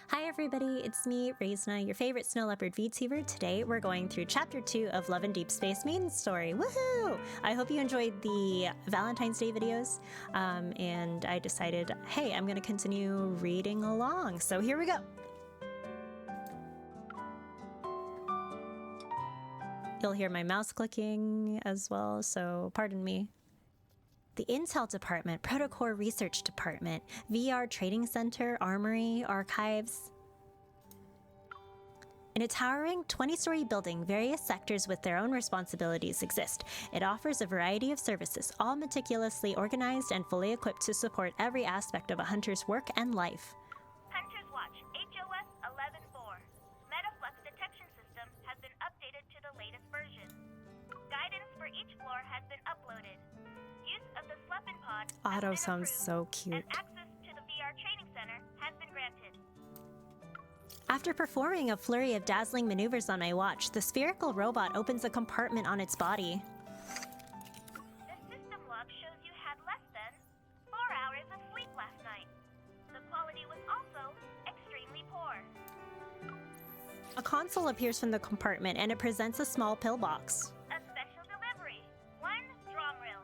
Hi everybody, it's me, Reisna, your favorite snow leopard VTuber. Today we're going through Chapter 2 of Love and Deepspace main story. Woohoo! I hope you enjoyed the Valentine's Day videos, and I decided, hey, I'm going to continue reading along. So here we go. You'll hear my mouse clicking as well, so pardon me. The Intel Department, Protocore Research Department, VR Trading Center, Armory, Archives. In a towering 20-story building, various sectors with their own responsibilities exist. It offers a variety of services, all meticulously organized and fully equipped to support every aspect of a hunter's work and life. Hunter's Watch, HOS 11.4. Metaflux detection system has been updated to the latest version. Guidance for each floor has been uploaded. Use of the Sleeping Pod Otto sounds so cute. and access to the VR training center has been granted. After performing a flurry of dazzling maneuvers on my watch, the spherical robot opens a compartment on its body. The system log shows you had less than 4 hours of sleep last night. The quality was also extremely poor. A console appears from the compartment and it presents a small pillbox. A special delivery. 1 drum reel.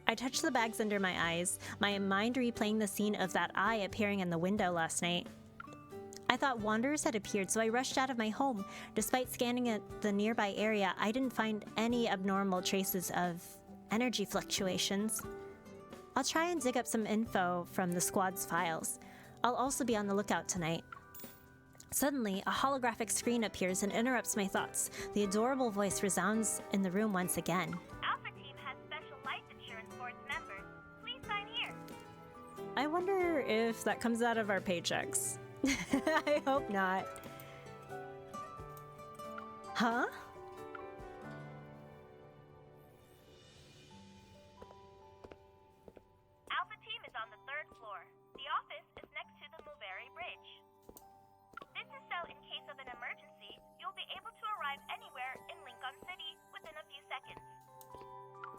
I touch the bags under my eyes, my mind replaying the scene of that eye appearing in the window last night. I thought wanderers had appeared, so I rushed out of my home. Despite scanning at the nearby area, I didn't find any abnormal traces of energy fluctuations. I'll try and dig up some info from the squad's files. I'll also be on the lookout tonight. Suddenly, a holographic screen appears and interrupts my thoughts. The adorable voice resounds in the room once again. Alpha Team has special life insurance for its members. Please sign here. I wonder if that comes out of our paychecks. I hope not. Huh? Alpha Team is on the 3rd floor. The office is next to the Mulberry Bridge. This is so in case of an emergency, you'll be able to arrive anywhere in Lincoln City within a few seconds.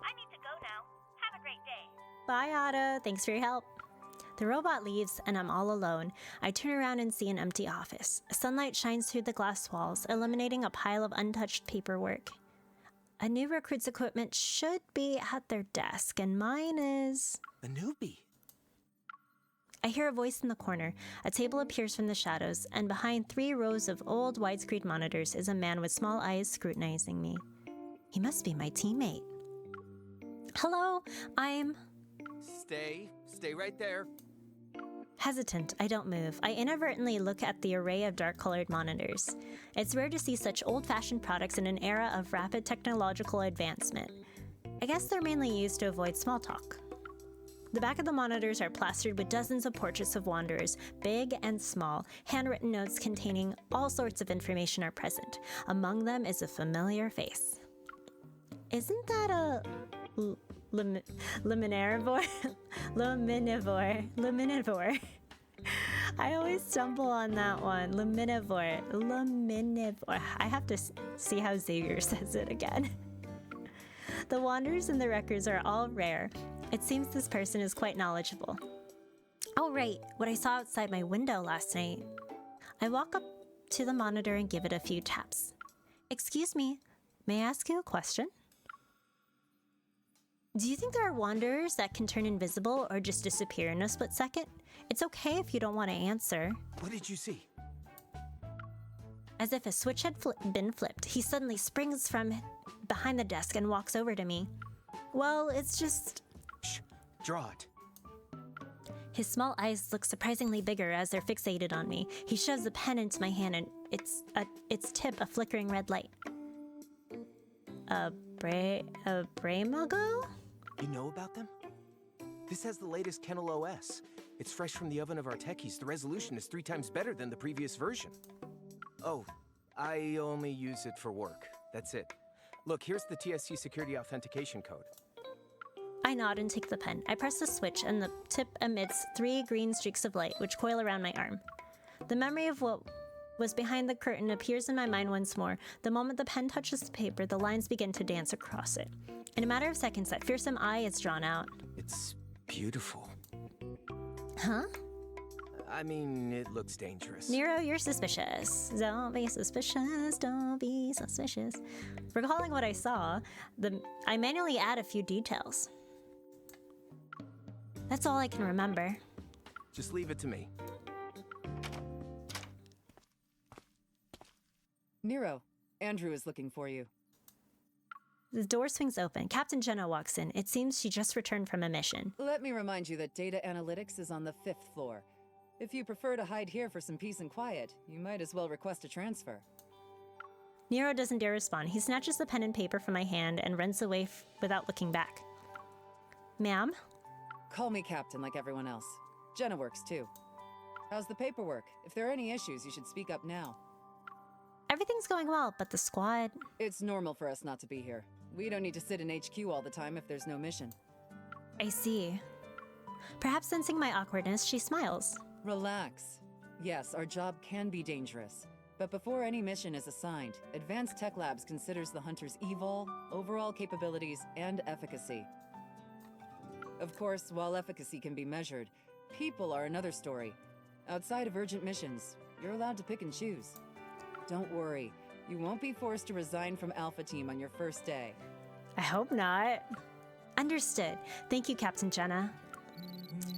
I need to go now. Have a great day. Bye, Otto. Thanks for your help. The robot leaves, and I'm all alone. I turn around and see an empty office. Sunlight shines through the glass walls, illuminating a pile of untouched paperwork. A new recruit's equipment should be at their desk, and mine is... A newbie. I hear a voice in the corner. A table appears from the shadows, and behind 3 rows of old widescreen monitors is a man with small eyes scrutinizing me. He must be my teammate. Hello, I'm... Stay right there. Hesitant, I don't move. I inadvertently look at the array of dark-colored monitors. It's rare to see such old-fashioned products in an era of rapid technological advancement. I guess they're mainly used to avoid small talk. The back of the monitors are plastered with dozens of portraits of wanderers, big and small. Handwritten notes containing all sorts of information are present. Among them is a familiar face. Isn't that a... Luminivore? Luminivore. I always stumble on that one. Luminivore. I have to see how Xavier says it again. The wanderers in the records are all rare. It seems this person is quite knowledgeable. Oh, right, what I saw outside my window last night. I walk up to the monitor and give it a few taps. Excuse me, may I ask you a question? Do you think there are wanderers that can turn invisible or just disappear in a split second? It's okay if you don't want to answer. What did you see? As if a switch had been flipped, he suddenly springs from behind the desk and walks over to me. Well, it's just... Shh, draw it. His small eyes look surprisingly bigger as they're fixated on me. He shoves a pen into my hand and its tip a flickering red light. A Braymago? You know about them? This has the latest Kennel OS. It's fresh from the oven of our techies. The resolution is 3 times better than the previous version. Oh, I only use it for work. That's it. Look, here's the TSC security authentication code. I nod and take the pen. I press the switch and the tip emits 3 green streaks of light, which coil around my arm. The memory of what was behind the curtain appears in my mind once more. The moment the pen touches the paper, the lines begin to dance across it. In a matter of seconds, that fearsome eye is drawn out. It's beautiful. Huh? I mean, it looks dangerous. Nero, you're suspicious. Don't be suspicious, don't be suspicious. Recalling what I saw, I manually add a few details. That's all I can remember. Just leave it to me. Nero, Andrew is looking for you. The door swings open. Captain Jenna walks in. It seems she just returned from a mission. Let me remind you that data analytics is on the 5th floor. If you prefer to hide here for some peace and quiet, you might as well request a transfer. Nero doesn't dare respond. He snatches the pen and paper from my hand and runs away without looking back. Ma'am? Call me Captain like everyone else. Jenna works too. How's the paperwork? If there are any issues, you should speak up now. Everything's going well, but the squad... It's normal for us not to be here. We don't need to sit in HQ all the time if there's no mission. I see. Perhaps sensing my awkwardness, she smiles. Relax. Yes, our job can be dangerous. But before any mission is assigned, Advanced Tech Labs considers the hunter's evol, overall capabilities, and efficacy. Of course, while efficacy can be measured, people are another story. Outside of urgent missions, you're allowed to pick and choose. Don't worry, you won't be forced to resign from Alpha Team on your first day. I hope not. Understood. Thank you, Captain Jenna.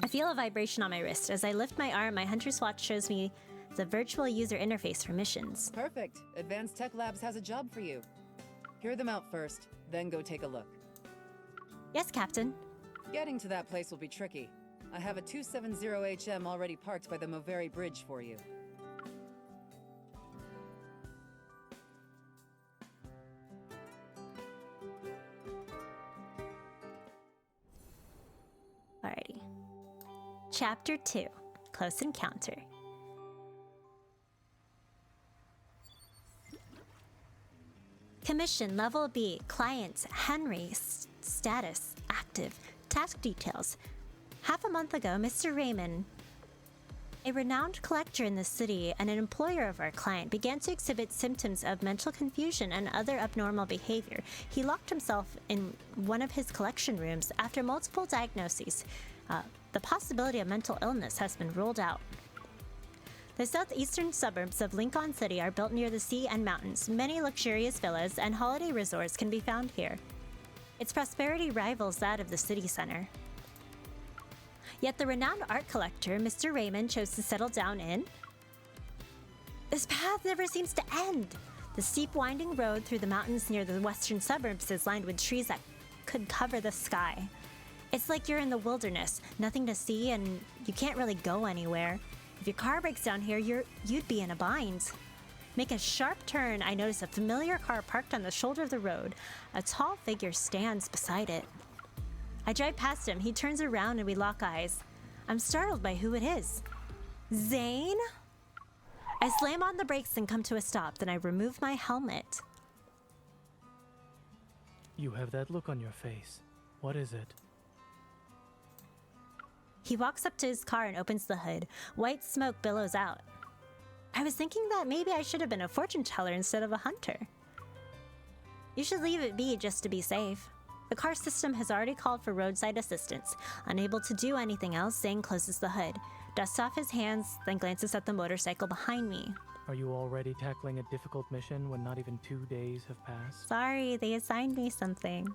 I feel a vibration on my wrist. As I lift my arm, my hunter's watch shows me the virtual user interface for missions. Perfect. Advanced Tech Labs has a job for you. Hear them out first, then go take a look. Yes, Captain. Getting to that place will be tricky. I have a 270HM already parked by the Moveri Bridge for you. Alrighty. Chapter 2, Close Encounter. Commission Level B, Client, Henry, Status, Active, Task Details. Half a month ago, Mr. Raymond, a renowned collector in the city and an employer of our client, began to exhibit symptoms of mental confusion and other abnormal behavior. He locked himself in one of his collection rooms after multiple diagnoses. The possibility of mental illness has been ruled out. The southeastern suburbs of Lincoln City are built near the sea and mountains. Many luxurious villas and holiday resorts can be found here. Its prosperity rivals that of the city center. Yet the renowned art collector, Mr. Raymond, chose to settle down in... This path never seems to end. The steep winding road through the mountains near the western suburbs is lined with trees that could cover the sky. It's like you're in the wilderness, nothing to see, and you can't really go anywhere. If your car breaks down here, you'd be in a bind. Make a sharp turn, I notice a familiar car parked on the shoulder of the road. A tall figure stands beside it. I drive past him, he turns around and we lock eyes. I'm startled by who it is. Zayne? I slam on the brakes and come to a stop, then I remove my helmet. You have that look on your face. What is it? He walks up to his car and opens the hood. White smoke billows out. I was thinking that maybe I should have been a fortune teller instead of a hunter. You should leave it be just to be safe. The car system has already called for roadside assistance. Unable to do anything else, Zayne closes the hood, dusts off his hands, then glances at the motorcycle behind me. Are you already tackling a difficult mission when not even 2 days have passed? Sorry, they assigned me something.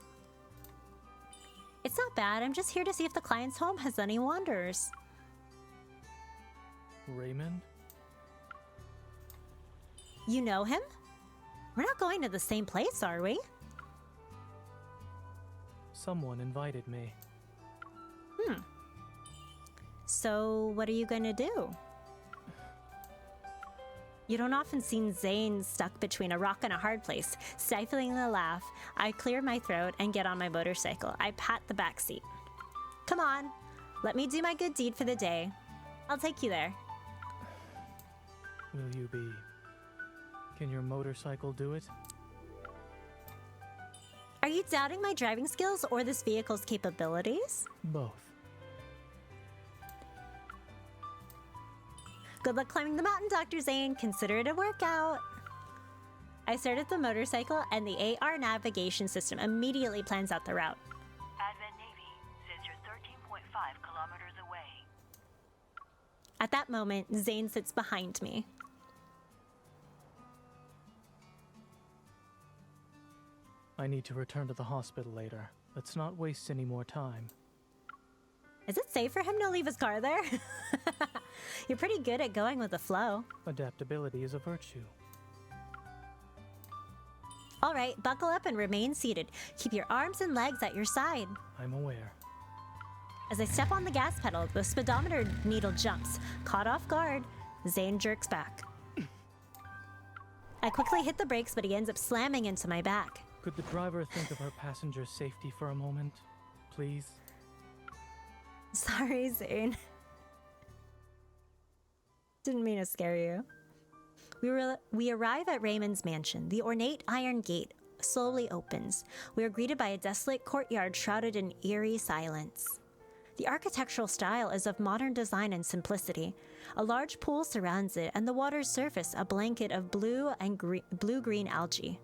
It's not bad, I'm just here to see if the client's home has any wanderers. Raymond? You know him? We're not going to the same place, are we? Someone invited me. So, what are you gonna do? You don't often see Zayne stuck between a rock and a hard place. Stifling a laugh, I clear my throat and get on my motorcycle. I pat the back seat. Come on, let me do my good deed for the day. I'll take you there. Will you be... Can your motorcycle do it? Are you doubting my driving skills or this vehicle's capabilities? Both. Good luck climbing the mountain, Dr. Zayne. Consider it a workout. I started the motorcycle and the AR navigation system immediately plans out the route. Advent Navy says you're 13.5 kilometers away. At that moment, Zayne sits behind me. I need to return to the hospital later. Let's not waste any more time. Is it safe for him to leave his car there? You're pretty good at going with the flow. Adaptability is a virtue. All right, buckle up and remain seated. Keep your arms and legs at your side. I'm aware. As I step on the gas pedal, the speedometer needle jumps. Caught off guard, Zayne jerks back. I quickly hit the brakes, but he ends up slamming into my back. Could the driver think of our passenger's safety for a moment, please? Sorry, Zayne. Didn't mean to scare you. We arrive at Raymond's mansion. The ornate iron gate slowly opens. We are greeted by a desolate courtyard shrouded in eerie silence. The architectural style is of modern design and simplicity. A large pool surrounds it, and the water's surface a blanket of blue and blue-green algae.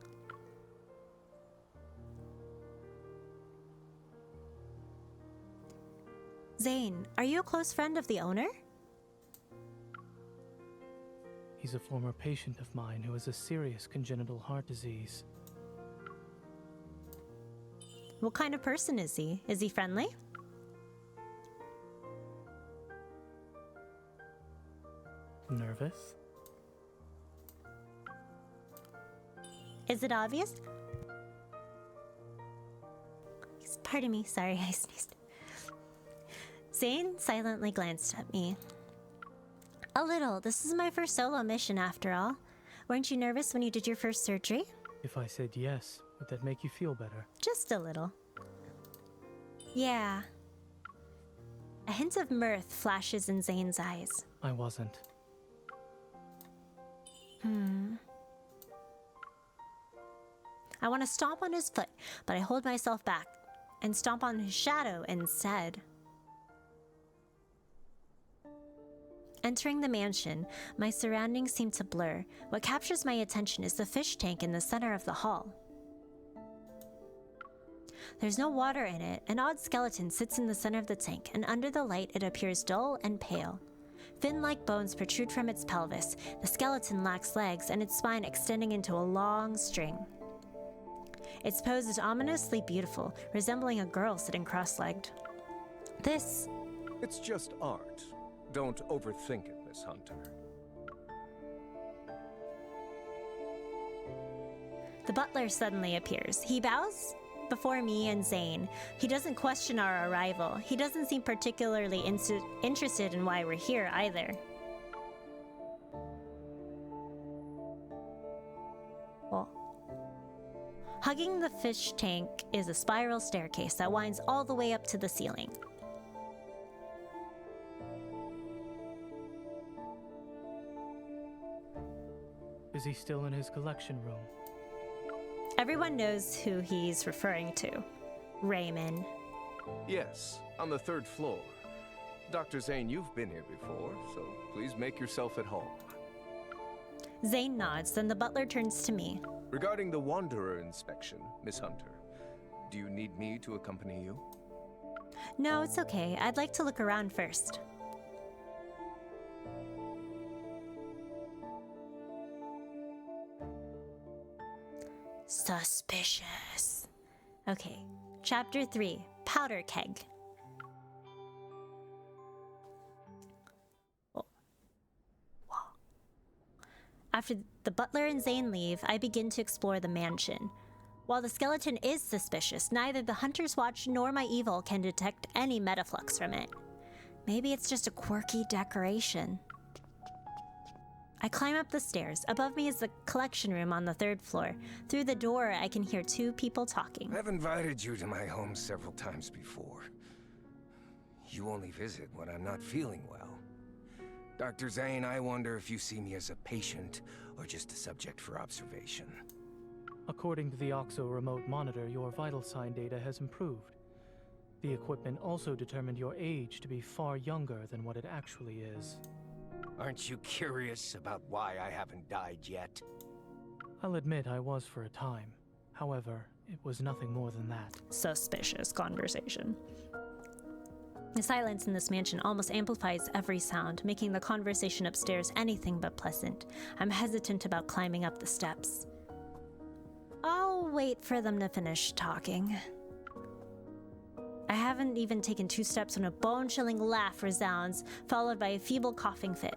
Zayne, are you a close friend of the owner? He's a former patient of mine who has a serious congenital heart disease. What kind of person is he? Is he friendly? Nervous? Is it obvious? Pardon me, sorry, I sneezed. Zayne silently glanced at me. A little. This is my first solo mission after all. Weren't you nervous when you did your first surgery? If I said yes, would that make you feel better? Just a little. Yeah. A hint of mirth flashes in Zayne's eyes. I wasn't. I want to stomp on his foot, but I hold myself back and stomp on his shadow instead. Entering the mansion, my surroundings seem to blur. What captures my attention is the fish tank in the center of the hall. There's no water in it. An odd skeleton sits in the center of the tank, and under the light it appears dull and pale. Fin-like bones protrude from its pelvis. The skeleton lacks legs, and its spine extending into a long string. Its pose is ominously beautiful, resembling a girl sitting cross-legged. This... It's just art. Don't overthink it, Miss Hunter. The butler suddenly appears. He bows before me and Zayne. He doesn't question our arrival. He doesn't seem particularly interested in why we're here either. Well, hugging the fish tank is a spiral staircase that winds all the way up to the ceiling. Is he still in his collection room? Everyone knows who he's referring to. Raymond. Yes, on the 3rd floor. Dr. Zayne, you've been here before, so please make yourself at home. Zayne nods, then the butler turns to me. Regarding the Wanderer inspection, Miss Hunter, do you need me to accompany you? No, it's okay. I'd like to look around first. Suspicious. Okay, Chapter 3, Powder Keg. Whoa. After the butler and Zayne leave, I begin to explore the mansion. While the skeleton is suspicious, neither the Hunter's Watch nor my evil can detect any metaflux from it. Maybe it's just a quirky decoration. I climb up the stairs. Above me is the collection room on the 3rd floor. Through the door, I can hear 2 people talking. I've invited you to my home several times before. You only visit when I'm not feeling well. Dr. Zayne, I wonder if you see me as a patient or just a subject for observation. According to the OXO remote monitor, your vital sign data has improved. The equipment also determined your age to be far younger than what it actually is. Aren't you curious about why I haven't died yet? I'll admit I was for a time. However, it was nothing more than that. Suspicious conversation. The silence in this mansion almost amplifies every sound, making the conversation upstairs anything but pleasant. I'm hesitant about climbing up the steps. I'll wait for them to finish talking. I haven't even taken 2 steps when a bone-chilling laugh resounds, followed by a feeble coughing fit.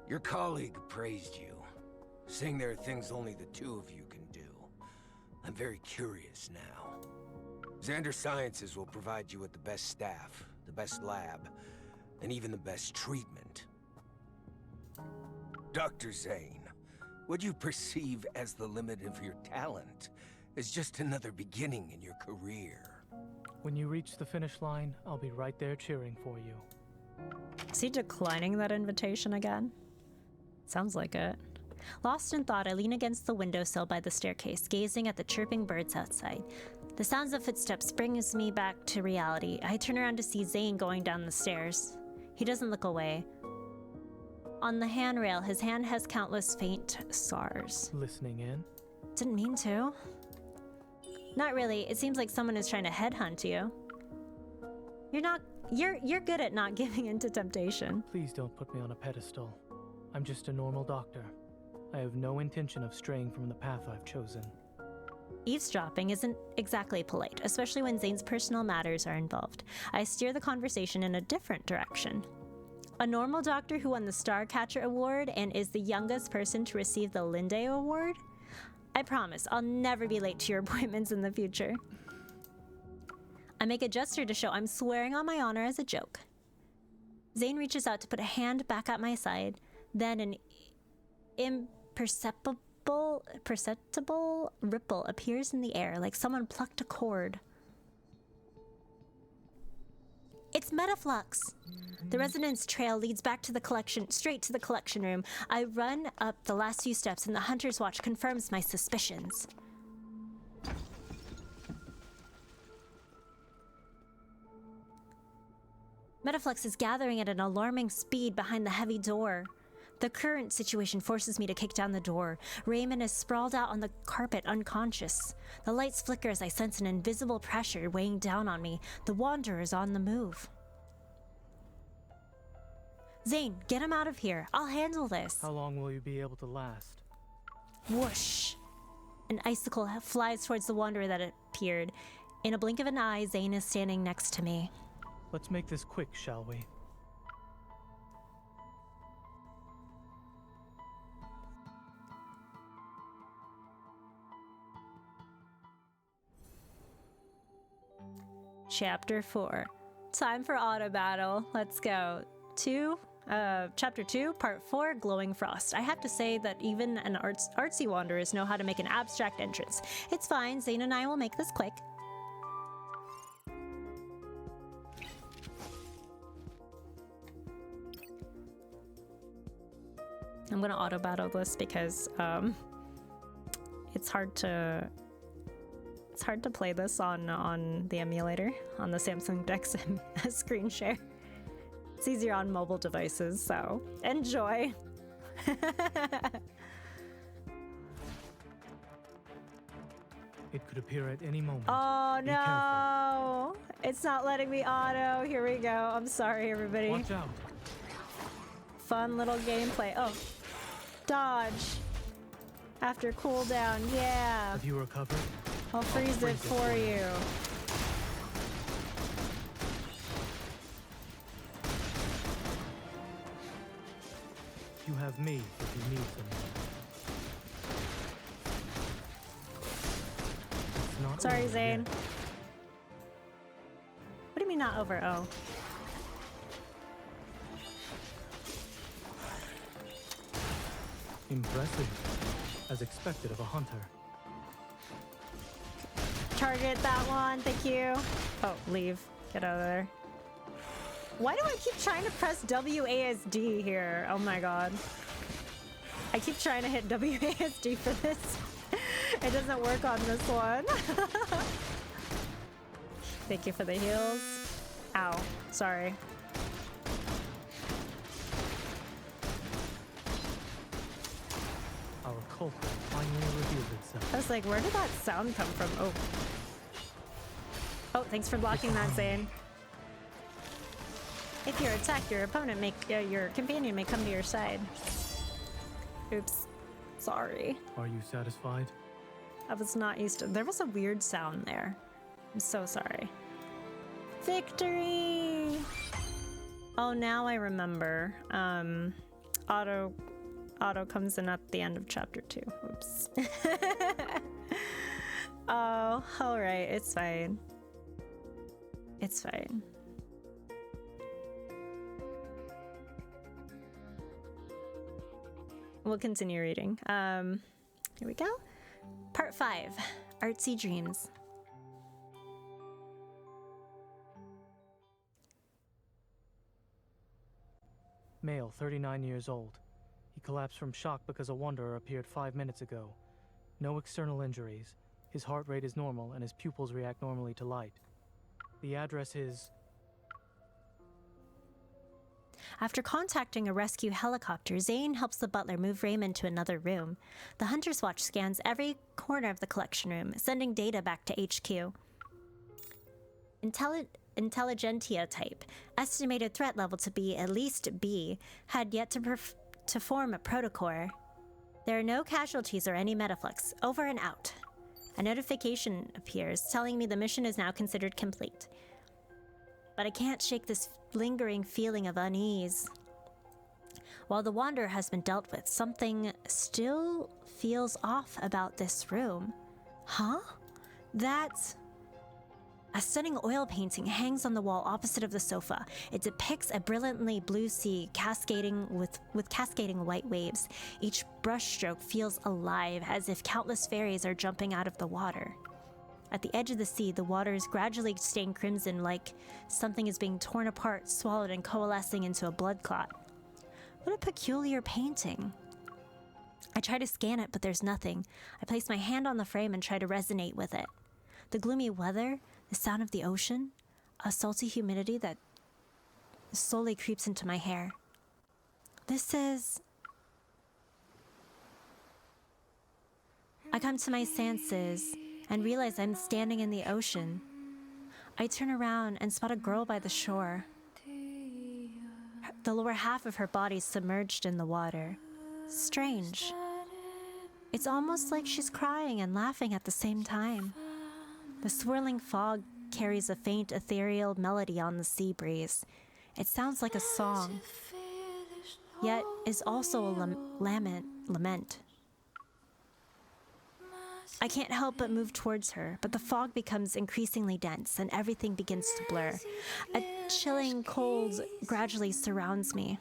Your colleague praised you, saying there are things only the 2 of you can do. I'm very curious now. Xander Sciences will provide you with the best staff, the best lab, and even the best treatment. Dr. Zayne, what you perceive as the limit of your talent is just another beginning in your career. When you reach the finish line, I'll be right there cheering for you. Is he declining that invitation again? Sounds like it. Lost in thought, I lean against the windowsill by the staircase, gazing at the chirping birds outside. The sounds of footsteps brings me back to reality. I turn around to see Zayne going down the stairs. He doesn't look away. On the handrail, his hand has countless faint scars. Listening in? Didn't mean to. Not really. It seems like someone is trying to headhunt you. You're good at not giving in to temptation. Please don't put me on a pedestal. I'm just a normal doctor. I have no intention of straying from the path I've chosen. Eavesdropping isn't exactly polite, especially when Zayne's personal matters are involved. I steer the conversation in a different direction. A normal doctor who won the Starcatcher Award and is the youngest person to receive the Linde Award? I promise I'll never be late to your appointments in the future. I make a gesture to show I'm swearing on my honor as a joke. Zayne reaches out to put a hand back at my side, then an imperceptible ripple appears in the air, like someone plucked a cord. It's Metaflux! The resonance trail leads back to the collection, straight to the collection room. I run up the last few steps and the Hunter's Watch confirms my suspicions. Metaflux is gathering at an alarming speed behind the heavy door. The current situation forces me to kick down the door. Raymond is sprawled out on the carpet, unconscious. The lights flicker as I sense an invisible pressure weighing down on me. The Wanderer is on the move. Zayne, get him out of here. I'll handle this. How long will you be able to last? Whoosh! An icicle flies towards the Wanderer that appeared. In a blink of an eye, Zayne is standing next to me. Let's make this quick, shall we? Chapter 4. Time for auto battle. Let's go. Chapter 2, Part 4, Glowing Frost. I have to say that even an artsy wanderers know how to make an abstract entrance. It's fine, Zayne and I will make this quick. I'm gonna auto battle this because it's hard to play this on the emulator, on the Samsung Dex screen share. It's easier on mobile devices, so enjoy. It could appear at any moment. Oh Be careful. no! It's not letting me auto. Here we go. I'm sorry, everybody. Watch out! Fun little gameplay. Oh, dodge. After cooldown, yeah. Have you recovered? I'll freeze it for you. You have me if you need them. It's not Sorry, over Zayne. yet. What do you mean not over? Oh. Impressive. As expected of a hunter. Target that one, thank you. Oh, leave. Get out of there. Why do I keep trying to press WASD here? Oh my god. I keep trying to hit WASD for this. It doesn't work on this one. Thank you for the heals. Ow. Sorry. Our culprit finally revealed itself. I was like, where did that sound come from? Oh. Oh, thanks for blocking that, Zayne. If you're attacked, your companion may come to your side. Oops. Sorry. Are you satisfied? I was not used to. There was a weird sound there. I'm so sorry. Victory! Oh, now I remember. Auto comes in at the end of chapter 2. Oops. Oh, alright. It's fine. It's fine. We'll continue reading. Here we go. Part 5. Artsy Dreams. Male, 39 years old. He collapsed from shock because a wanderer appeared 5 minutes ago. No external injuries. His heart rate is normal and his pupils react normally to light. The address is... After contacting a rescue helicopter, Zayne helps the butler move Raymond to another room. The Hunter's Watch scans every corner of the collection room, sending data back to HQ. Intelligentsia type, estimated threat level to be at least B, had yet to form a protocore. There are no casualties or any metaflux. Over and out. A notification appears telling me the mission is now considered complete. But I can't shake this lingering feeling of unease. While the Wanderer has been dealt with, something still feels off about this room. Huh? That's... A stunning oil painting hangs on the wall opposite of the sofa. It depicts a brilliantly blue sea cascading with cascading white waves. Each brushstroke feels alive, as if countless fairies are jumping out of the water. At the edge of the sea, the water is gradually stained crimson, like something is being torn apart, swallowed, and coalescing into a blood clot. What a peculiar painting. I try to scan it, but there's nothing. I place my hand on the frame and try to resonate with it. The gloomy weather, the sound of the ocean, a salty humidity that slowly creeps into my hair. This is... I come to my senses and realize I'm standing in the ocean. I turn around and spot a girl by the shore. The lower half of her body submerged in the water. Strange. It's almost like she's crying and laughing at the same time. The swirling fog carries a faint ethereal melody on the sea breeze. It sounds like a song, yet is also a lament. I can't help but move towards her, but the fog becomes increasingly dense and everything begins to blur. A chilling cold gradually surrounds me.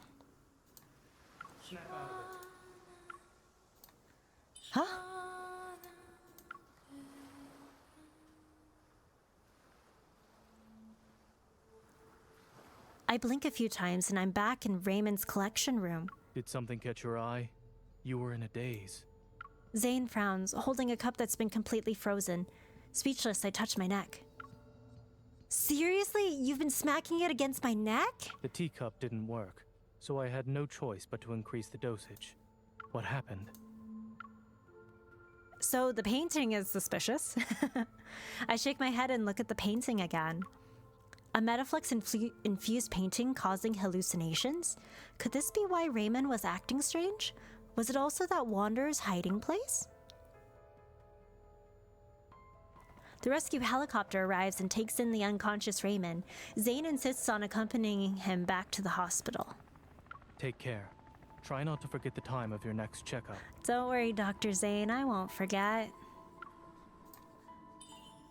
Huh? I blink a few times and I'm back in Raymond's collection room. Did something catch your eye? You were in a daze. Zayne frowns, holding a cup that's been completely frozen. Speechless, I touch my neck. Seriously? You've been smacking it against my neck? The teacup didn't work, so I had no choice but to increase the dosage. What happened? So the painting is suspicious. I shake my head and look at the painting again. A Metaflux-infused painting causing hallucinations? Could this be why Raymond was acting strange? Was it also that Wanderer's hiding place? The rescue helicopter arrives and takes in the unconscious Raymond. Zayne insists on accompanying him back to the hospital. Take care. Try not to forget the time of your next checkup. Don't worry, Dr. Zayne, I won't forget.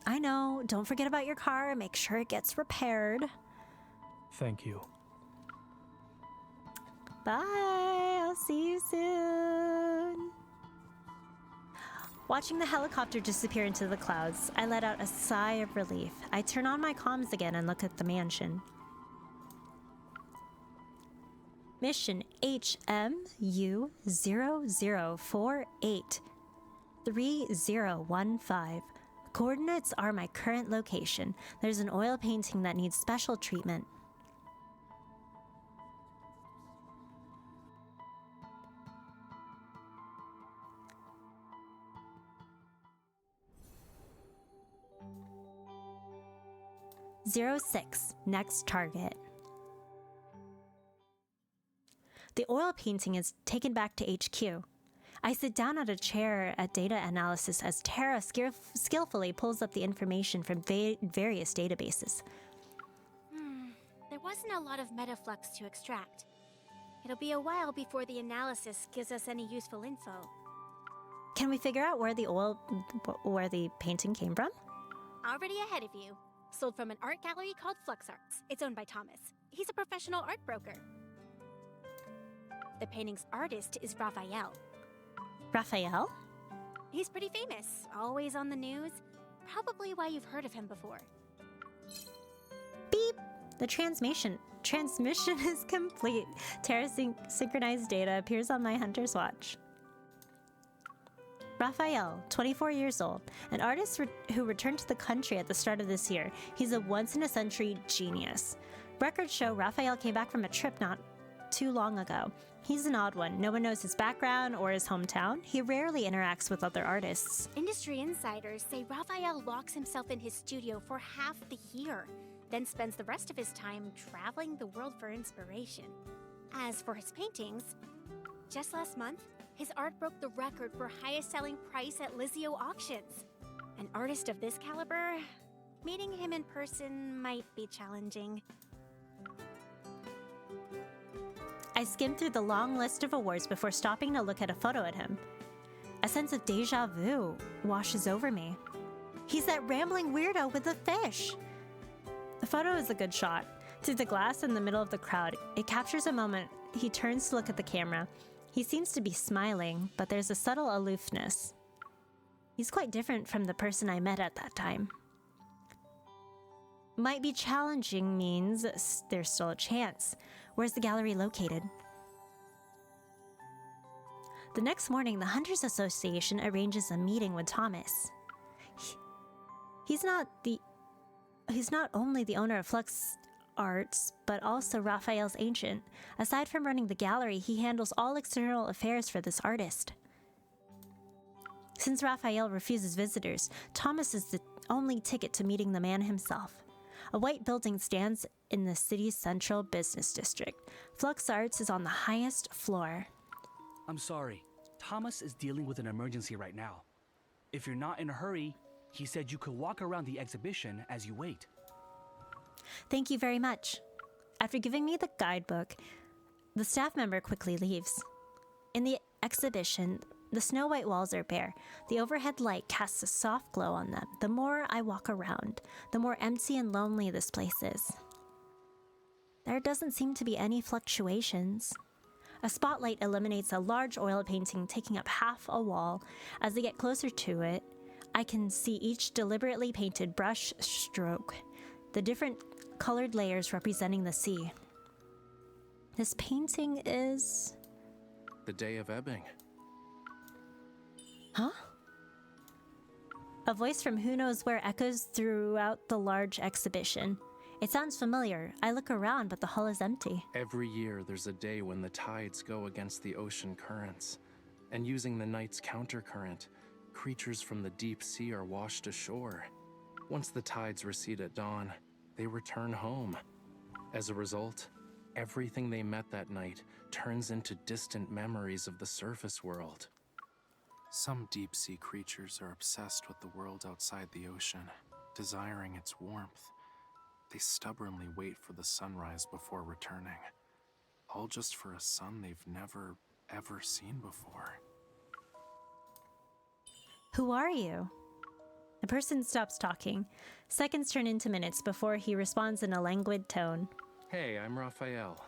I know, don't forget about your car and make sure it gets repaired. Thank you. Bye, I'll see you soon. Watching the helicopter disappear into the clouds, I let out a sigh of relief. I turn on my comms again and look at the mansion. Mission HMU 0048 3015. Coordinates are my current location. There's an oil painting that needs special treatment. 06, next target. The oil painting is taken back to HQ. I sit down at a chair at data analysis as Tara skillfully pulls up the information from various databases. There wasn't a lot of metaflux to extract. It'll be a while before the analysis gives us any useful info. Can we figure out where the painting came from? Already ahead of you. Sold from an art gallery called Flux Arts. It's owned by Thomas. He's a professional art broker. The painting's artist is Rafayel. Rafayel? He's pretty famous, always on the news. Probably why you've heard of him before. Beep! The transmission is complete. Tara's synchronized data appears on my Hunter's Watch. Rafayel, 24 years old, an artist who returned to the country at the start of this year. He's a once-in-a-century genius. Records show Rafayel came back from a trip not too long ago. He's an odd one. No one knows his background or his hometown. He rarely interacts with other artists. Industry insiders say Rafayel locks himself in his studio for half the year, then spends the rest of his time traveling the world for inspiration. As for his paintings, just last month, his art broke the record for highest selling price at Lizio auctions. An artist of this caliber, meeting him in person might be challenging. I skimmed through the long list of awards before stopping to look at a photo at him. A sense of deja vu washes over me. He's that rambling weirdo with the fish. The photo is a good shot. Through the glass in the middle of the crowd, it captures a moment. He turns to look at the camera. He seems to be smiling, but there's a subtle aloofness. He's quite different from the person I met at that time. Might be challenging means there's still a chance. Where's the gallery located? The next morning, the Hunters Association arranges a meeting with Thomas. He's not only the owner of Flux Arts, but also Raphael's agent. Aside from running the gallery, he handles all external affairs for this artist. Since Rafayel refuses visitors, Thomas is the only ticket to meeting the man himself. A white building stands in the city's central business district. Flux Arts is on the highest floor. I'm sorry. Thomas is dealing with an emergency right now. If you're not in a hurry, he said you could walk around the exhibition as you wait. Thank you very much. After giving me the guidebook, the staff member quickly leaves. In the exhibition, the snow-white walls are bare. The overhead light casts a soft glow on them. The more I walk around, the more empty and lonely this place is. There doesn't seem to be any fluctuations. A spotlight illuminates a large oil painting taking up half a wall. As I get closer to it, I can see each deliberately painted brush stroke, the different colored layers representing the sea. This painting is... The Day of Ebbing. Huh? A voice from who knows where echoes throughout the large exhibition. It sounds familiar. I look around, but the hall is empty. Every year, there's a day when the tides go against the ocean currents. And using the night's countercurrent, creatures from the deep sea are washed ashore. Once the tides recede at dawn, they return home. As a result, everything they met that night turns into distant memories of the surface world. Some deep-sea creatures are obsessed with the world outside the ocean, desiring its warmth. They stubbornly wait for the sunrise before returning, all just for a sun they've never, ever seen before. Who are you? The person stops talking. Seconds turn into minutes before he responds in a languid tone. Hey, I'm Rafayel.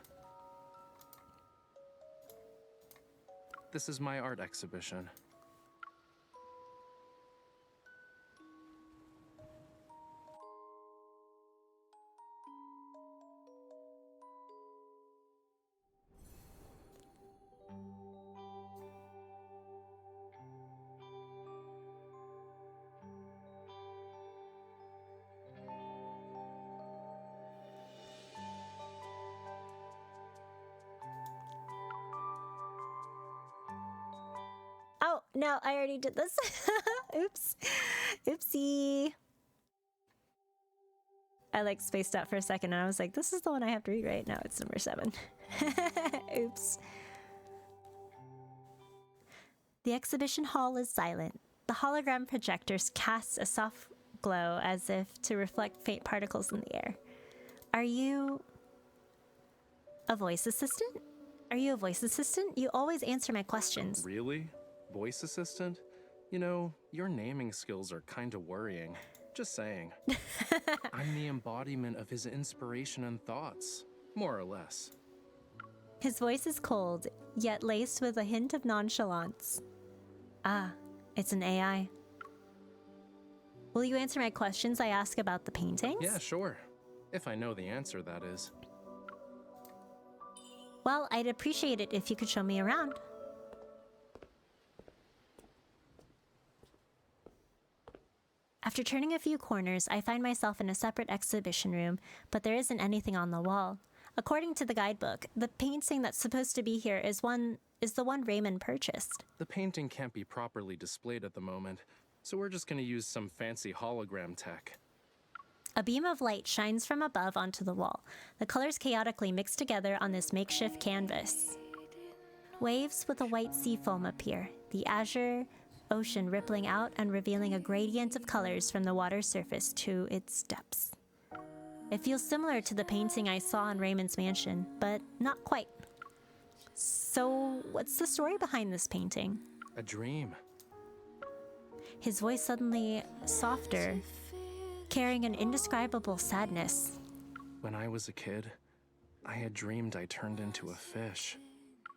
This is my art exhibition. Oh, no, I already did this. Oops. Oopsie. I like spaced out for a second and I was like, this is the one I have to read, right? No, it's number 7. Oops. The exhibition hall is silent. The hologram projectors cast a soft glow as if to reflect faint particles in the air. Are you a voice assistant? Are you a voice assistant? You always answer my questions. Really? Voice assistant? You know, your naming skills are kind of worrying. Just saying. I'm the embodiment of his inspiration and thoughts, more or less. His voice is cold, yet laced with a hint of nonchalance. Ah, it's an AI. Will you answer my questions I ask about the paintings? Yeah, sure. If I know the answer, that is. Well, I'd appreciate it if you could show me around. After turning a few corners, I find myself in a separate exhibition room, but there isn't anything on the wall. According to the guidebook, the painting that's supposed to be here is the one Raymond purchased. The painting can't be properly displayed at the moment, so we're just gonna use some fancy hologram tech. A beam of light shines from above onto the wall. The colors chaotically mix together on this makeshift canvas. Waves with a white sea foam appear, the azure ocean rippling out and revealing a gradient of colors from the water's surface to its depths. It feels similar to the painting I saw in Raymond's mansion, but not quite. So, what's the story behind this painting? A dream. His voice suddenly softer, carrying an indescribable sadness. When I was a kid, I had dreamed I turned into a fish.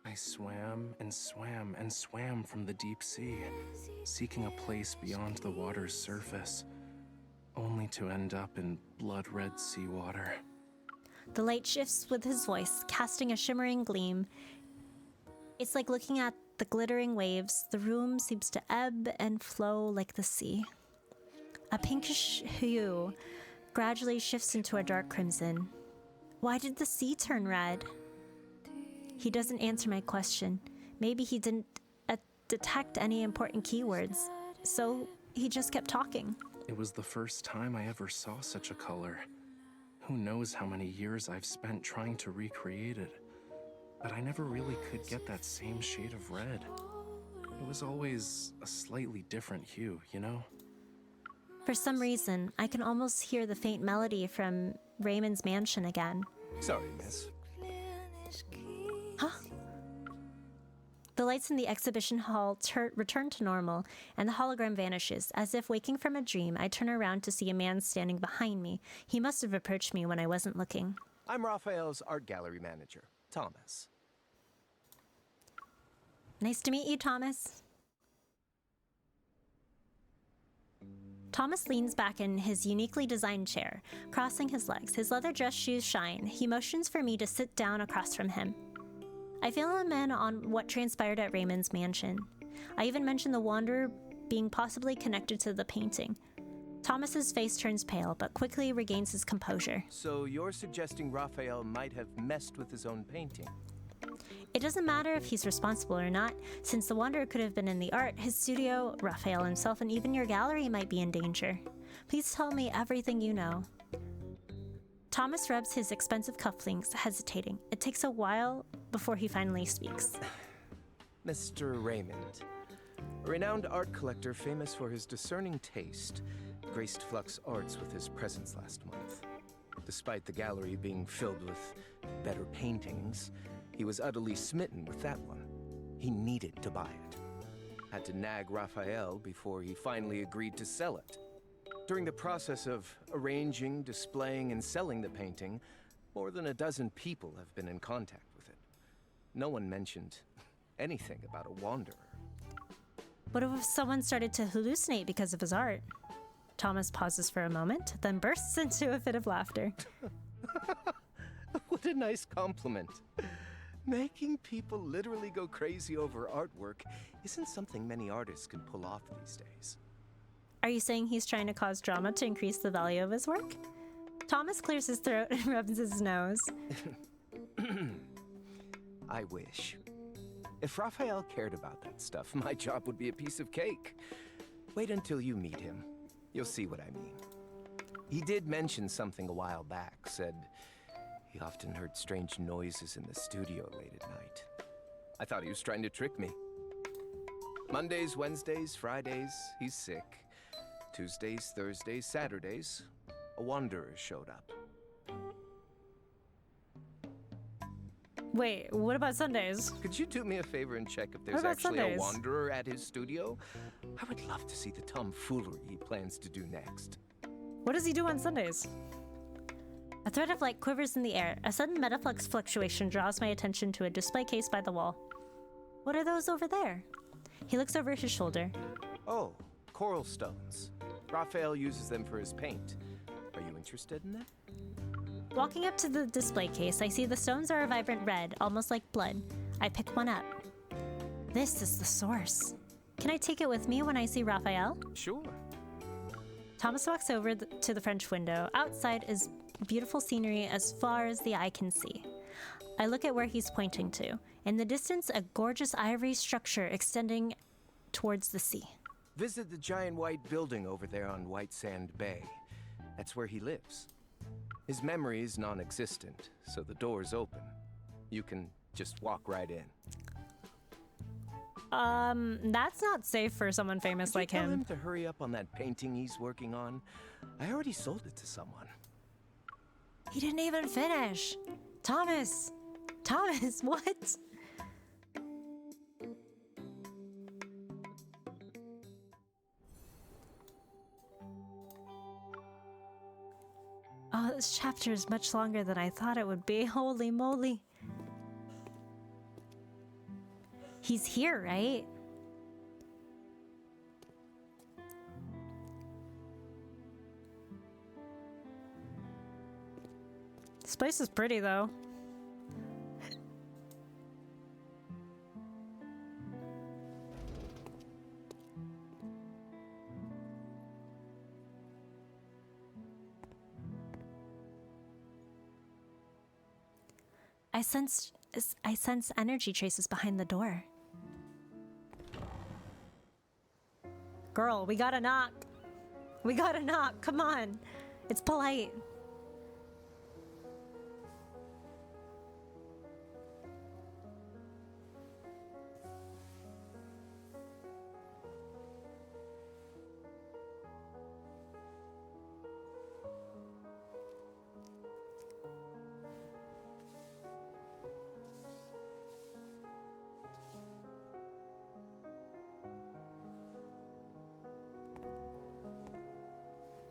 I swam and swam and swam from the deep sea, seeking a place beyond the water's surface, only to end up in blood-red seawater. The light shifts with his voice, casting a shimmering gleam. It's like looking at the glittering waves. The room seems to ebb and flow like the sea. A pinkish hue gradually shifts into a dark crimson. Why did the sea turn red? He doesn't answer my question. Maybe he didn't detect any important keywords, so he just kept talking. It was the first time I ever saw such a color. Who knows how many years I've spent trying to recreate it, but I never really could get that same shade of red. It was always a slightly different hue, you know? For some reason, I can almost hear the faint melody from Raymond's mansion again. Sorry, miss. Huh? The lights in the exhibition hall return to normal, and the hologram vanishes. As if waking from a dream, I turn around to see a man standing behind me. He must have approached me when I wasn't looking. I'm Rafayel's art gallery manager, Thomas. Nice to meet you, Thomas. Thomas leans back in his uniquely designed chair, crossing his legs. His leather dress shoes shine. He motions for me to sit down across from him. I fill him in on what transpired at Raymond's mansion. I even mention the Wanderer being possibly connected to the painting. Thomas's face turns pale, but quickly regains his composure. So you're suggesting Rafayel might have messed with his own painting? It doesn't matter if he's responsible or not, since the Wanderer could have been in the art, his studio, Rafayel himself, and even your gallery might be in danger. Please tell me everything you know. Thomas rubs his expensive cufflinks, hesitating. It takes a while before he finally speaks. Mr. Raymond, a renowned art collector famous for his discerning taste, graced Flux Arts with his presence last month. Despite the gallery being filled with better paintings, he was utterly smitten with that one. He needed to buy it. Had to nag Rafayel before he finally agreed to sell it. During the process of arranging, displaying, and selling the painting, more than a dozen people have been in contact with it. No one mentioned anything about a wanderer. What if someone started to hallucinate because of his art? Thomas pauses for a moment, then bursts into a fit of laughter. What a nice compliment. Making people literally go crazy over artwork isn't something many artists can pull off these days. Are you saying he's trying to cause drama to increase the value of his work? Thomas clears his throat and rubs his nose. I wish. If Rafayel cared about that stuff, my job would be a piece of cake. Wait until you meet him. You'll see what I mean. He did mention something a while back, said he often heard strange noises in the studio late at night. I thought he was trying to trick me. Mondays, Wednesdays, Fridays, he's sick. Tuesdays, Thursdays, Saturdays, a wanderer showed up. Wait, what about Sundays? Could you do me a favor and check if there's about actually Sundays? a wanderer at his studio? I would love to see the tomfoolery he plans to do next. What does he do on Sundays? A thread of light quivers in the air. A sudden metaflux fluctuation draws my attention to a display case by the wall. What are those over there? He looks over his shoulder. Oh, coral stones. Rafayel uses them for his paint. Are you interested in them? Walking up to the display case, I see the stones are a vibrant red, almost like blood. I pick one up. This is the source. Can I take it with me when I see Rafayel? Sure. Thomas walks over to the French window. Outside is beautiful scenery as far as the eye can see. I look at where he's pointing to. In the distance, a gorgeous ivory structure extending towards the sea. Visit the giant white building over there on White Sand Bay. That's where he lives. His memory is non-existent, so the door's open. You can just walk right in. That's not safe for someone famous like Tell him. him to hurry up on that painting he's working on. I already sold it to someone. He didn't even finish. Thomas! Thomas, what? Oh, this chapter is much longer than I thought it would be. Holy moly. He's here, right? This place is pretty, though. I sense energy traces behind the door. Girl, we gotta knock. We gotta knock. Come on. It's polite.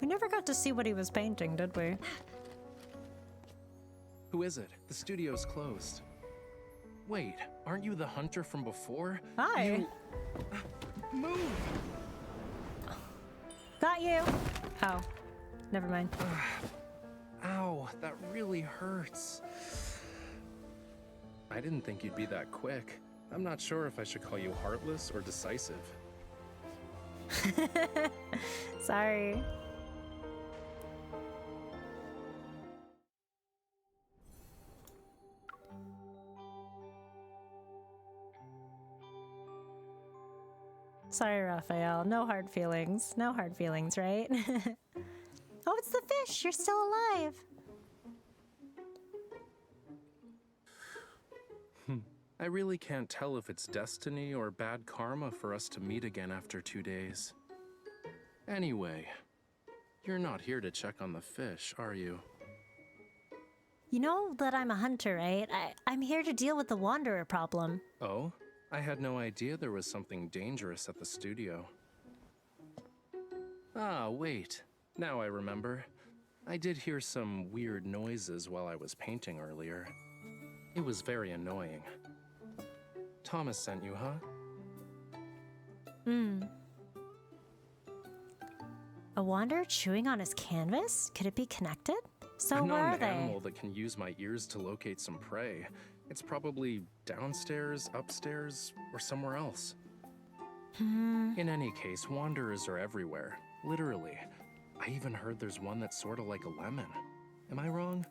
We never got to see what he was painting, did we? Who is it? The studio's closed. Wait, aren't you the hunter from before? Hi. Move! Got you. Oh, never mind. Ow, that really hurts. I didn't think you'd be that quick. I'm not sure if I should call you heartless or decisive. Sorry. Sorry, Rafayel. No hard feelings. No hard feelings, right? Oh, it's the fish. You're still alive. I really can't tell if it's destiny or bad karma for us to meet again after 2 days. Anyway, you're not here to check on the fish, are you? You know that I'm a hunter, right? I'm here to deal with the wanderer problem. Oh? I had no idea there was something dangerous at the studio. Ah, wait. Now I remember. I did hear some weird noises while I was painting earlier. It was very annoying. Thomas sent you, huh? A wanderer chewing on his canvas? Could it be connected? So I'm where not are an they? animal that can use my ears to locate some prey. It's probably downstairs, upstairs, or somewhere else. In any case, wanderers are everywhere. Literally. I even heard there's one that's sort of like a lemon. Am I wrong?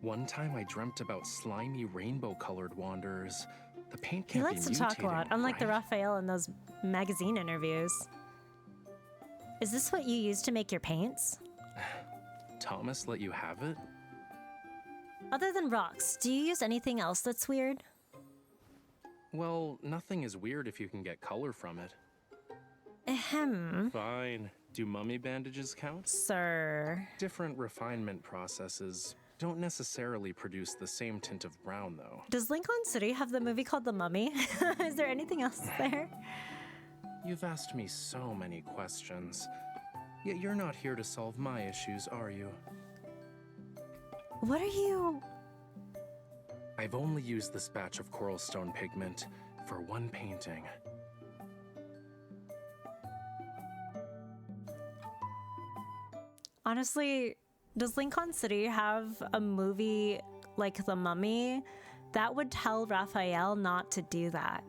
One time I dreamt about slimy rainbow-colored wanderers. The paint He can't likes be to talk a lot, mutating, unlike the right? Rafayel in those magazine interviews. Is this what you use to make your paints? Thomas let you have it? Other than rocks, do you use anything else that's weird? Well, nothing is weird if you can get color from it. Ahem. Fine. Do mummy bandages count? Sir. Different refinement processes don't necessarily produce the same tint of brown, though. Does Lincoln City have the movie called The Mummy? Is there anything else there? You've asked me so many questions, yet you're not here to solve my issues, are you? What are you... I've only used this batch of coral stone pigment for one painting. Honestly, does Lincoln City have a movie like The Mummy? That would tell Rafayel not to do that.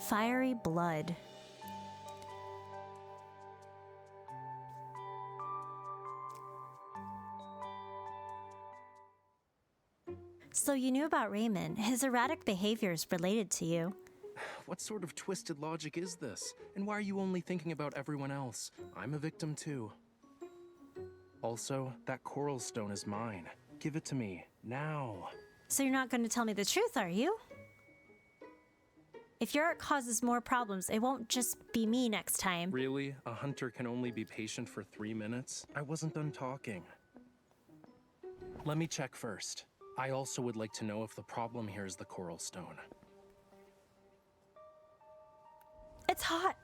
Fiery blood. So you knew about Raymond. His erratic behavior is related to you. What sort of twisted logic is this? And why are you only thinking about everyone else? I'm a victim too. Also, that coral stone is mine. Give it to me, now. So you're not going to tell me the truth, are you? If your art causes more problems, it won't just be me next time. Really? A hunter can only be patient for 3 minutes? I wasn't done talking. Let me check first. I also would like to know if the problem here is the coral stone. It's hot.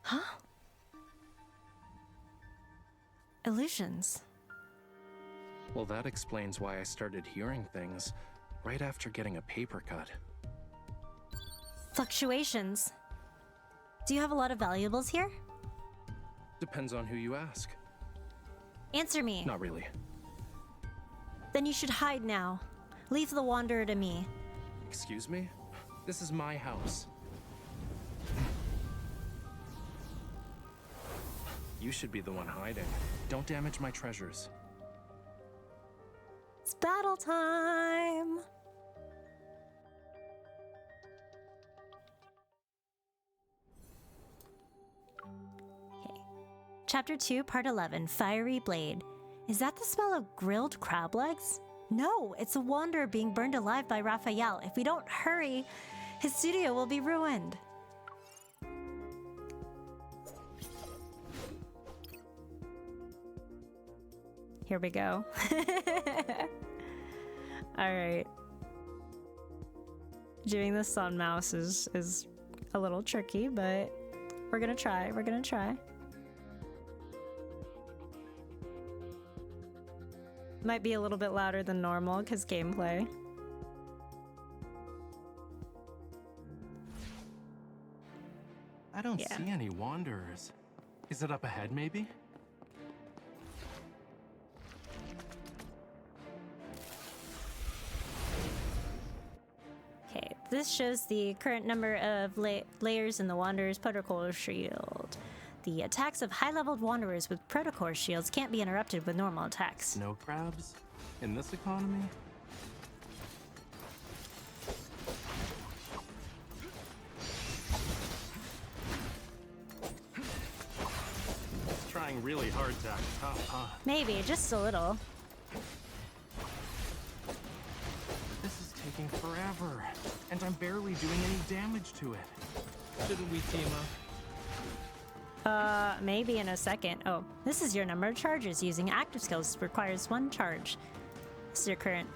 Huh? Illusions. Well, that explains why I started hearing things right after getting a paper cut. Fluctuations. Do you have a lot of valuables here? Depends on who you ask. Answer me. Not really. Then you should hide now. Leave the Wanderer to me. Excuse me? This is my house. You should be the one hiding. Don't damage my treasures. It's battle time! Okay. Chapter 2, Part 11, Fiery Blade. Is that the smell of grilled crab legs? No, it's a wanderer being burned alive by Rafayel. If we don't hurry, his studio will be ruined. Here we go. Alright. Doing this on mouse is a little tricky, but we're gonna try. We're gonna try. Might be a little bit louder than normal because gameplay. I don't Yeah. see any wanderers. Is it up ahead, maybe? Okay, this shows the current number of layers in the Wanderer's Protocol Shield. The attacks of high-leveled Wanderers with Protocol Shields can't be interrupted with normal attacks. Snow crabs? In this economy? Trying really hard to act tough, huh? Maybe, just a little. This is taking forever, and I'm barely doing any damage to it. Shouldn't we team up? Maybe in a second. Oh, this is your number of charges. Using active skills requires 1 charge. This is your current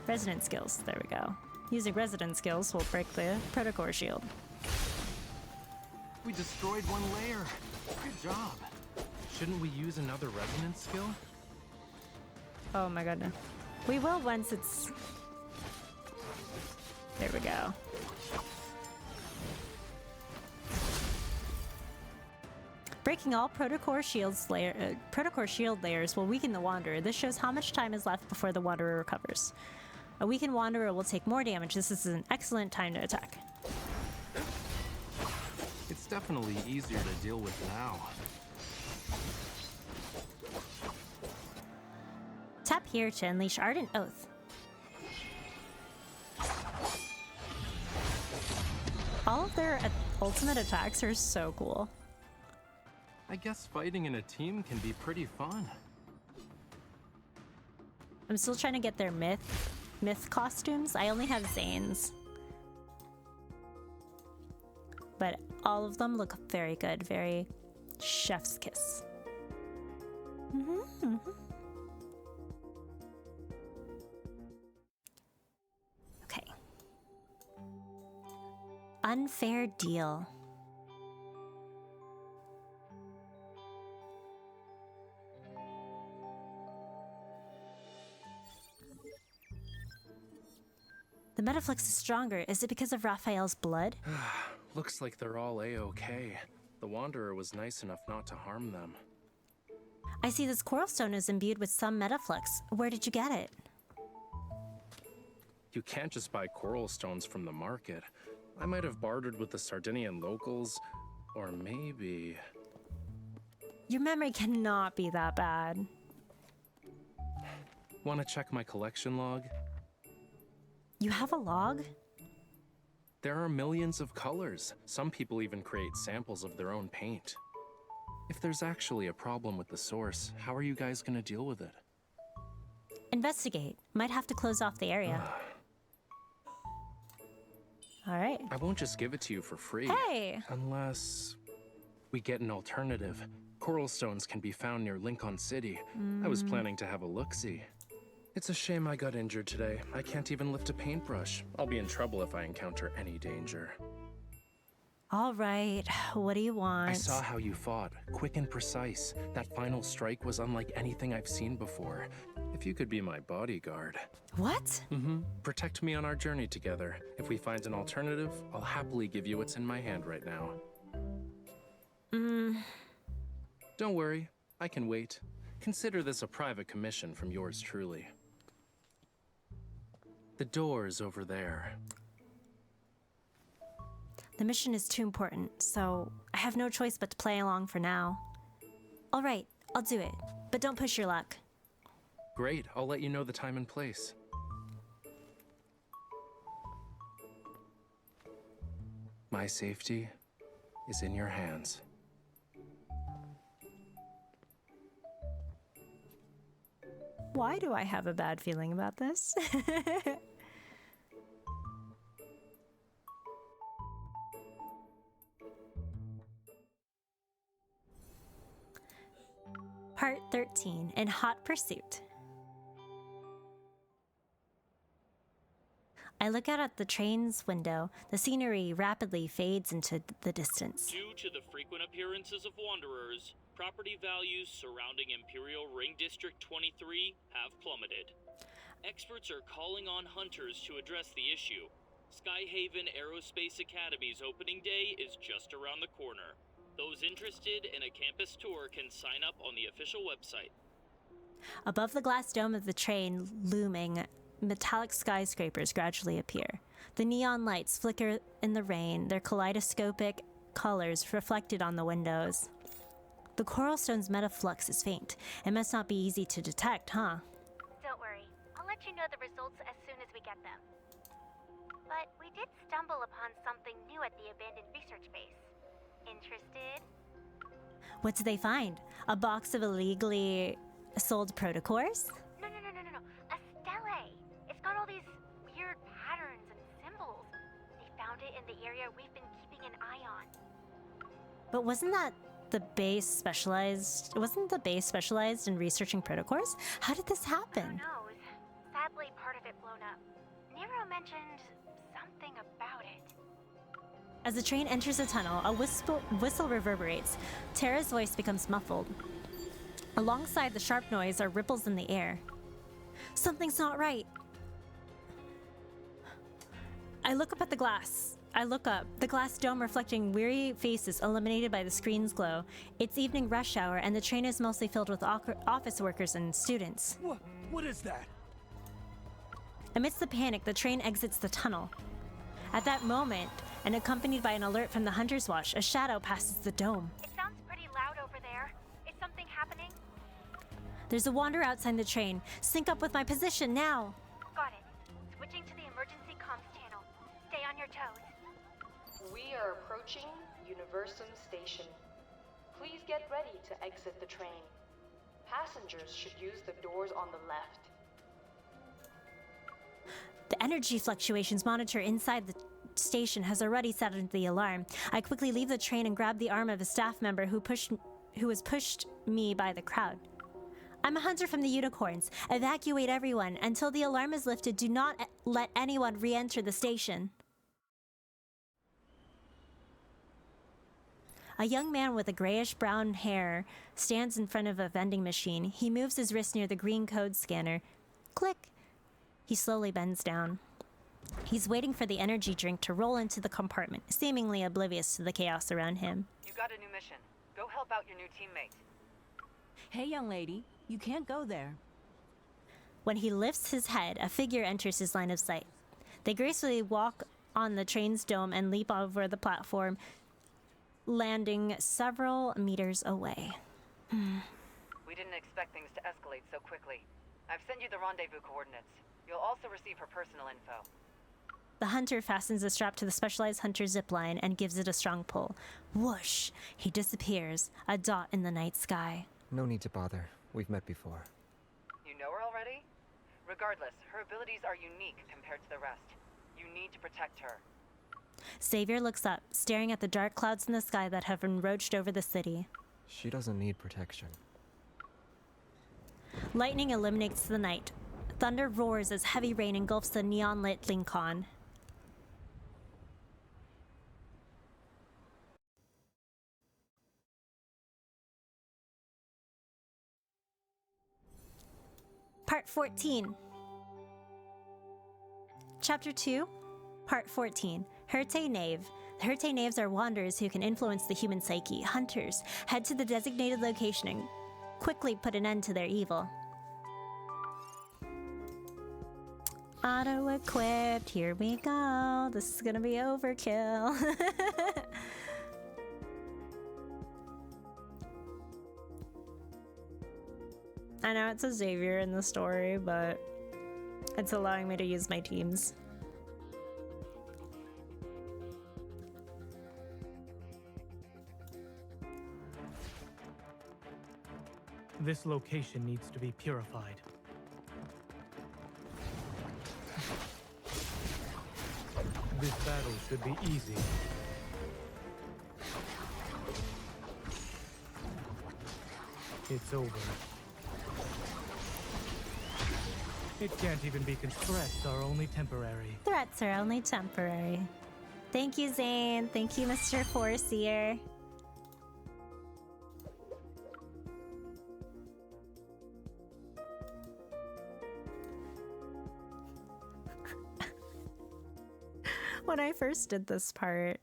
resident skills. There we go. Using resident skills will break the Protocol Shield. We destroyed 1 layer. Good job. Shouldn't we use another resonance skill? Oh my goodness. We will once it's... There we go. Breaking all Protocol Shield layers will weaken the Wanderer. This shows how much time is left before the Wanderer recovers. A weakened Wanderer will take more damage. This is an excellent time to attack. It's definitely easier to deal with now. Tap here to unleash Ardent Oath. All of their ultimate attacks are so cool. I guess fighting in a team can be pretty fun. I'm still trying to get their myth costumes. I only have Zayne's. But all of them look very good, very chef's kiss. Okay. Unfair deal. The Metaflux is stronger. Is it because of Rafayel's blood? Looks like they're all A-okay. The Wanderer was nice enough not to harm them. I see this coral stone is imbued with some Metaflux. Where did you get it? You can't just buy coral stones from the market. I might have bartered with the Sardinian locals, or maybe... Your memory cannot be that bad. Want to check my collection log? You have a log? There are millions of colors. Some people even create samples of their own paint. If there's actually a problem with the source, how are you guys gonna deal with it? Investigate. Might have to close off the area. All right. I won't just give it to you for free. Hey! Unless we get an alternative. Coral stones can be found near Lincoln City. I was planning to have a look-see. It's a shame I got injured today. I can't even lift a paintbrush. I'll be in trouble if I encounter any danger. All right. What do you want? I saw how you fought. Quick and precise. That final strike was unlike anything I've seen before. If you could be my bodyguard. What? Protect me on our journey together. If we find an alternative, I'll happily give you what's in my hand right now. Don't worry. I can wait. Consider this a private commission from yours truly. The door's over there. The mission is too important, so I have no choice but to play along for now. All right, I'll do it, but don't push your luck. Great, I'll let you know the time and place. My safety is in your hands. Why do I have a bad feeling about this? Part 13, In Hot Pursuit. I look out at the train's window. The scenery rapidly fades into the distance. Due to the frequent appearances of wanderers, property values surrounding Imperial Ring District 23 have plummeted. Experts are calling on hunters to address the issue. Skyhaven Aerospace Academy's opening day is just around the corner. Those interested in a campus tour can sign up on the official website. Above the glass dome of the train looming, metallic skyscrapers gradually appear. The neon lights flicker in the rain, their kaleidoscopic colors reflected on the windows. The coral stone's metaflux is faint. It must not be easy to detect, huh? Don't worry. I'll let you know the results as soon as we get them. But we did stumble upon something new at the abandoned research base. Interested? What did they find? A box of illegally sold protocores? No. A stele. It's got all these weird patterns and symbols. They found it in the area we've been keeping an eye on. But wasn't the base specialized in researching protocores? How did this happen? Who knows? Sadly, part of it blown up. Nero mentioned something about it. As the train enters a tunnel, a whistle reverberates. Terra's voice becomes muffled. Alongside the sharp noise are ripples in the air. Something's not right. I look up at the glass. The glass dome reflecting weary faces illuminated by the screen's glow. It's evening rush hour, and the train is mostly filled with office workers and students. What is that? Amidst the panic, the train exits the tunnel. At that moment, and accompanied by an alert from the Hunter's Watch, a shadow passes the dome. It sounds pretty loud over there. Is something happening? There's a wanderer outside the train. Sync up with my position now. Got it. Switching to the emergency comms channel. Stay on your toes. We are approaching Universum Station. Please get ready to exit the train. Passengers should use the doors on the left. The energy fluctuations monitor inside the station has already sounded the alarm. I quickly leave the train and grab the arm of a staff member who was pushed me by the crowd. I'm a hunter from the unicorns. Evacuate everyone. Until the alarm is lifted, do not let anyone re-enter the station. A young man with a grayish-brown hair stands in front of a vending machine. He moves his wrist near the green code scanner. Click. He slowly bends down. He's waiting for the energy drink to roll into the compartment, seemingly oblivious to the chaos around him. You got a new mission. Go help out your new teammate. Hey, young lady. You can't go there. When he lifts his head, a figure enters his line of sight. They gracefully walk on the train's dome and leap over the platform, landing several meters away. We didn't expect things to escalate so quickly. I've sent you the rendezvous coordinates. You'll also receive her personal info. The hunter fastens a strap to the specialized hunter zipline and gives it a strong pull. Whoosh! He disappears, a dot in the night sky. No need to bother. We've met before. You know her already? Regardless, her abilities are unique compared to the rest. You need to protect her. Xavier looks up, staring at the dark clouds in the sky that have encroached over the city. She doesn't need protection. Lightning illuminates the night. Thunder roars as heavy rain engulfs the neon-lit Lincoln. Part 14. Chapter 2, Part 14. Herte Knave. The Herte Knaves are wanderers who can influence the human psyche. Hunters head to the designated location and quickly put an end to their evil. Auto-equipped. Here we go. This is gonna be overkill. I know it's a Xavier in the story, but it's allowing me to use my teams. This location needs to be purified. This battle should be easy. It's over. It can't even be threats are only temporary. Threats are only temporary. Thank you, Zayne. Thank you, Mr. Foreseer. When I first did this part,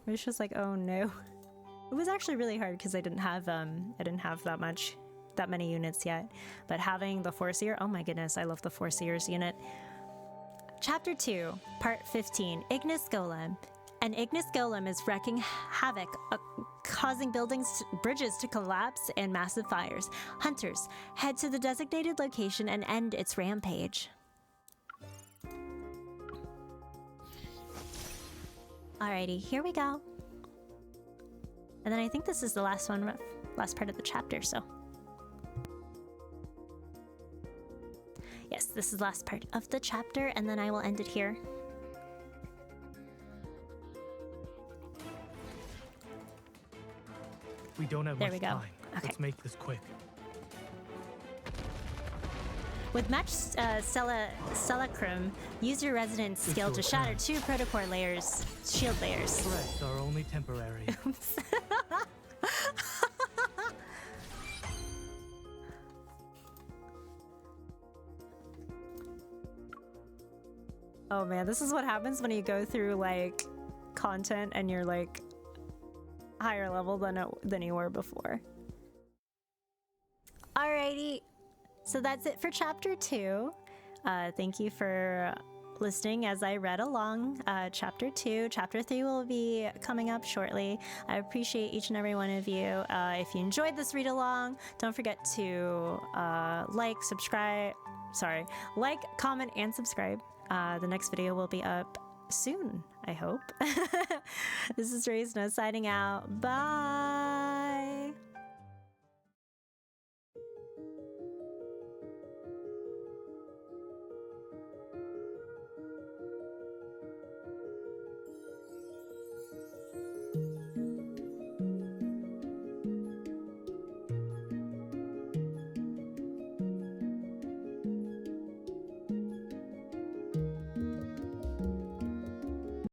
I was just like, oh no. It was actually really hard because I didn't have that many units yet. But having the Foreseer, oh my goodness, I love the Foreseer's unit. Chapter 2, Part 15, Ignis Golem. An Ignis Golem is wreaking havoc, causing bridges to collapse and massive fires. Hunters, head to the designated location and end its rampage. Alrighty, here we go. And then I think this is the last part of the chapter, so. Yes, this is the last part of the chapter, and then I will end it here. We don't have There much we go. time. Okay. Let's make this quick. With Match Stellacrum, use your resonance skill to shatter 2 protocore layers, shield layers. Threats are only temporary. Oops. Oh man, this is what happens when you go through like content and you're like higher level than you were before. Alrighty. So that's it for chapter 2. Thank you for listening as I read along chapter 2. Chapter 3 will be coming up shortly. I appreciate each and every one of you. If you enjoyed this read along, don't forget to like, comment, and subscribe. The next video will be up soon. I hope. This is Raisna signing out. Bye.